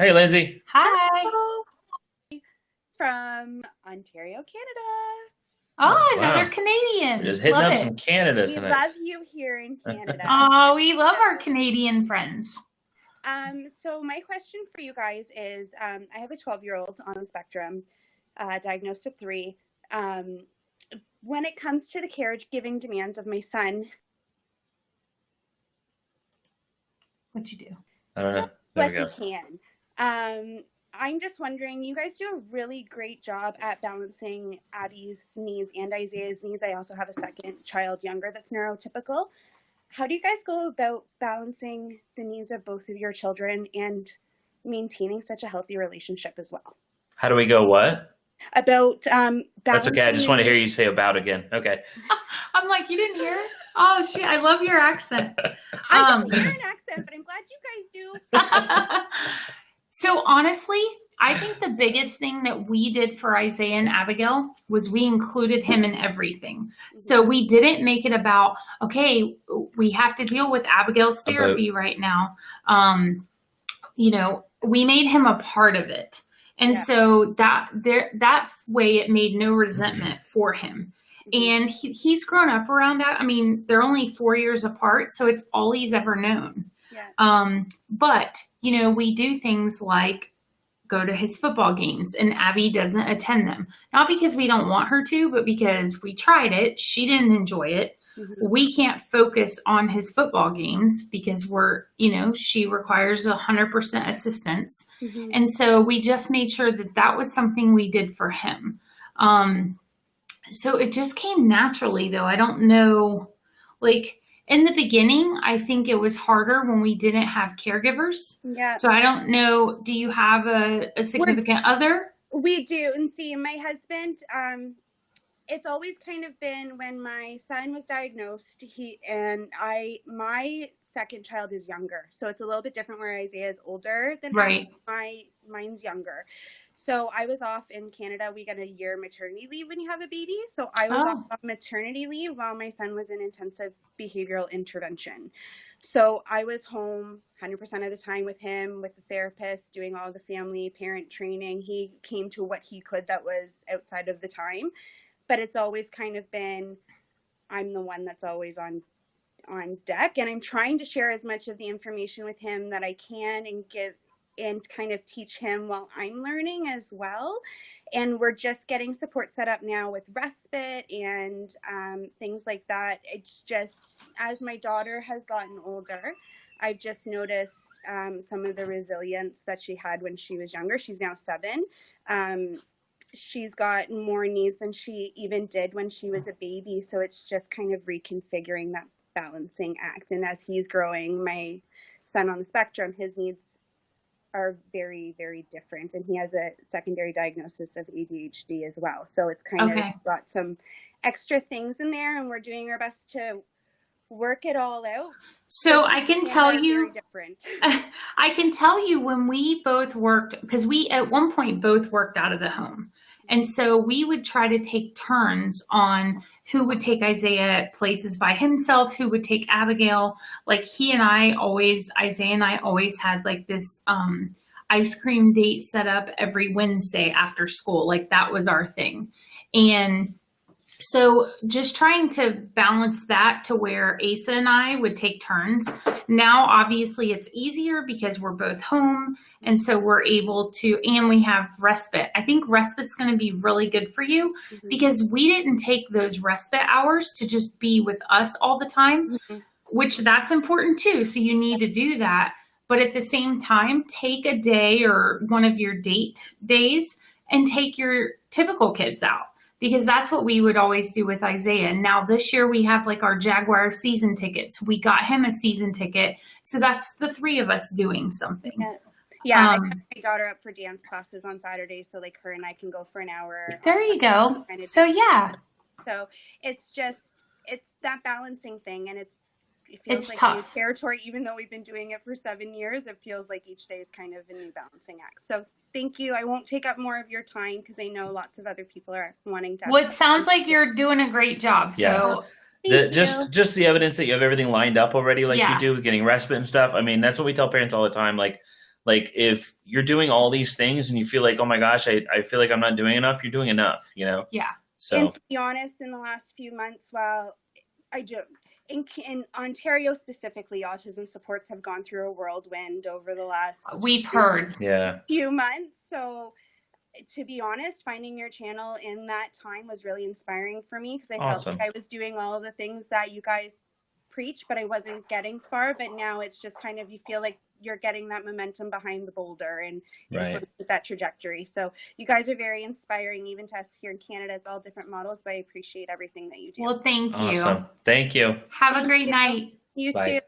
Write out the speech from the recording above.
Hey, Lindsay. Hi. Hello from Ontario, Canada. Oh, another Wow. We're Canadian. just hitting Love up it. some Canada We tonight. love you here in Canada. Oh, we love our So, Canadian friends. so my question for you guys is, I have a 12-year-old on the spectrum, diagnosed with three. Um, when it comes to the caregiving demands of my son, What'd you do? I don't know. There we what he go. can. I'm just wondering, you guys do a really great job at balancing Abby's needs and Isaiah's needs. I also have a second child younger that's neurotypical. How do you guys go about balancing the needs of both of your children and maintaining such a healthy relationship as well? How do we go? What? About That's okay. I balancing just the want to hear needs. you say about again. Okay. I'm like, you didn't hear? Oh, shit. I love your accent. I Um, don't hear an accent, but I'm glad you guys do. so honestly, I think the biggest thing that we did for Isaiah and Abigail was we included him in everything. So we didn't make it about, okay, we have to deal with Abigail's About. therapy right now. We made him a part of it. And Yeah. so that way it made no resentment for him. And he's grown up around that. I mean, they're only 4 years apart, so it's all he's ever known. Yeah. But, we do things like go to his football games, and Abby doesn't attend them. Not because we don't want her to, but because we tried it. She didn't enjoy it. We can't focus on his football games because she requires 100% assistance. And so we just made sure that was something we did for him. So it just came naturally, though. I don't know, like in the beginning, I think it was harder when we didn't have caregivers. Yeah. So I don't know, do you have a significant other? We do. And see, my husband, it's always kind of been when my son was diagnosed, my second child is younger. So it's a little bit different where Isaiah is older than Right. mine's younger. So I was off in Canada. We get a year maternity leave when you have a baby. So I was off on maternity leave while my son was in intensive behavioral intervention. So I was home 100% of the time with him, with the therapist, doing all the family parent training. He came to what he could that was outside of the time. But it's always kind of been, I'm the one that's always on deck, and I'm trying to share as much of the information with him that I can and kind of teach him while I'm learning as well. And we're just getting support set up now with respite and things like that. It's just, as my daughter has gotten older, I've just noticed some of the resilience that she had when she was younger. She's now 7. She's got more needs than she even did when she was a baby. So it's just kind of reconfiguring that balancing act. And as he's growing, my son on the spectrum, his needs are very, very different. And he has a secondary diagnosis of ADHD as well. So it's kind of got some extra things in there, and we're doing our best to work it all out. So I can tell you, very different. I can tell you when we both worked, because we at one point both worked out of the home. And so we would try to take turns on who would take Isaiah places by himself, who would take Abigail. Like Isaiah and I always had like this ice cream date set up every Wednesday after school. Like that was our thing. And so just trying to balance that to where Asa and I would take turns. Now, obviously, it's easier because we're both home. And so we're able to, and we have respite. I think respite's going to be really good for you because we didn't take those respite hours to just be with us all the time, which that's important too. So you need to do that. But at the same time, take a day or one of your date days and take your typical kids out. Because that's what we would always do with Isaiah. Now this year we have like our Jaguar season tickets. We got him a season ticket. So that's the 3 of us doing something. Yeah, I have my daughter up for dance classes on Saturdays. So like her and I can go for an hour. There you go. So yeah. So it's that balancing thing. And it feels it's like tough. New territory, even though we've been doing it for 7 years, it feels like each day is kind of a new balancing act. So thank you. I won't take up more of your time because I know lots of other people are wanting to. Well, it sounds like you're doing a great job. So just the evidence that you have everything lined up already, like you do with getting respite and stuff. I mean, that's what we tell parents all the time. Like like if you're doing all these things and you feel like, oh my gosh, I feel like I'm not doing enough, you're doing enough, you know? Yeah. So, and to be honest, in the last few months, well, I do. In Ontario specifically, autism supports have gone through a whirlwind over the last We've heard. yeah. few months. So to be honest, finding your channel in that time was really inspiring for me because I felt Awesome. like I was doing all of the things that you guys preach, but I wasn't getting far. But now it's just kind of, you feel like you're getting that momentum behind the boulder and you just want to keep that trajectory. So you guys are very inspiring, even to us here in Canada. It's all different models, but I appreciate everything that you do. Well, thank you. Awesome. Thank you. Have a great night. You Bye. too.